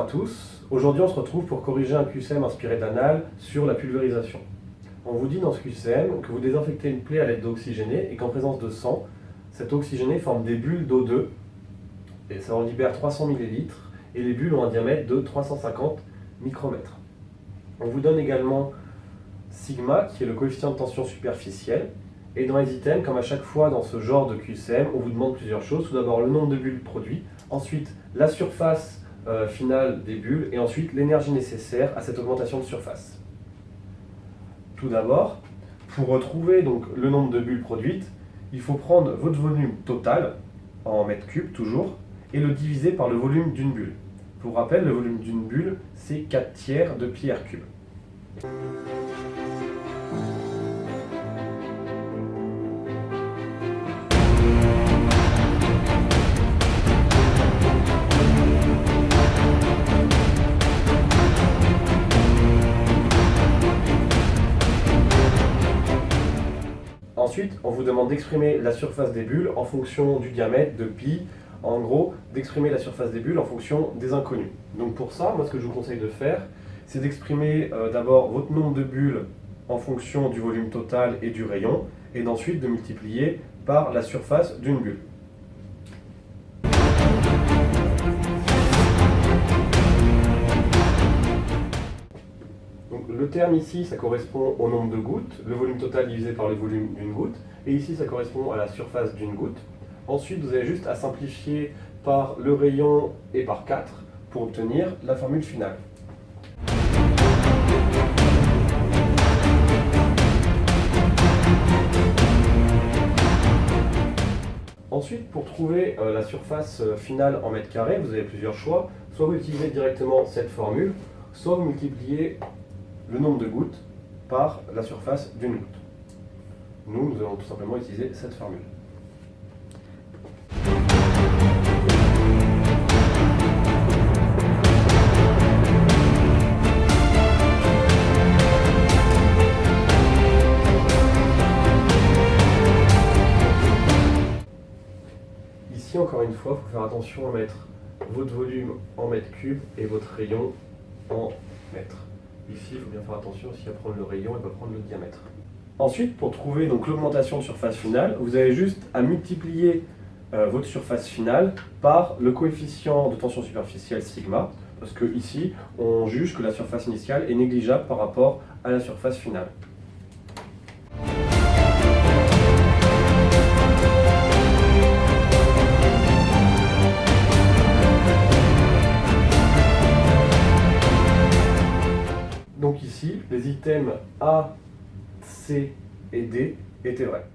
à tous, aujourd'hui on se retrouve pour corriger un QCM inspiré d'Anal sur la pulvérisation. On vous dit dans ce QCM que vous désinfectez une plaie à l'aide d'eau oxygénée et qu'en présence de sang, cette eau oxygénée forme des bulles d'O2 et ça en libère 300 ml et les bulles ont un diamètre de 350 micromètres. On vous donne également sigma qui est le coefficient de tension superficielle et dans les items, comme à chaque fois dans ce genre de QCM, on vous demande plusieurs choses. Tout d'abord le nombre de bulles produits, ensuite la surface finale des bulles et ensuite l'énergie nécessaire à cette augmentation de surface. Tout d'abord, pour retrouver donc le nombre de bulles produites, il faut prendre votre volume total, en mètres cubes toujours, et le diviser par le volume d'une bulle. Pour rappel, le volume d'une bulle, c'est 4/3 de pi r cube. Ensuite, on vous demande d'exprimer la surface des bulles en fonction du diamètre, de pi, en gros, d'exprimer la surface des bulles en fonction des inconnus. Donc pour ça, moi ce que je vous conseille de faire, c'est d'exprimer d'abord votre nombre de bulles en fonction du volume total et du rayon, et d'ensuite de multiplier par la surface d'une bulle. Donc, le terme ici, ça correspond au nombre de gouttes, le volume total divisé par le volume d'une goutte, et ici ça correspond à la surface d'une goutte. Ensuite, vous avez juste à simplifier par le rayon et par 4 pour obtenir la formule finale. Ensuite, pour trouver la surface finale en mètres carrés, vous avez plusieurs choix. Soit vous utilisez directement cette formule, soit vous multipliez le nombre de gouttes par la surface d'une goutte. Nous allons tout simplement utiliser cette formule. Ici, encore une fois, il faut faire attention à mettre votre volume en mètres cubes et votre rayon en mètres. Ici, il faut bien faire attention aussi à prendre le rayon et pas prendre le diamètre. Ensuite, pour trouver l'augmentation de surface finale, vous avez juste à multiplier votre surface finale par le coefficient de tension superficielle sigma, parce que ici, on juge que la surface initiale est négligeable par rapport à la surface finale. Donc ici, les items A, C et D étaient vrais.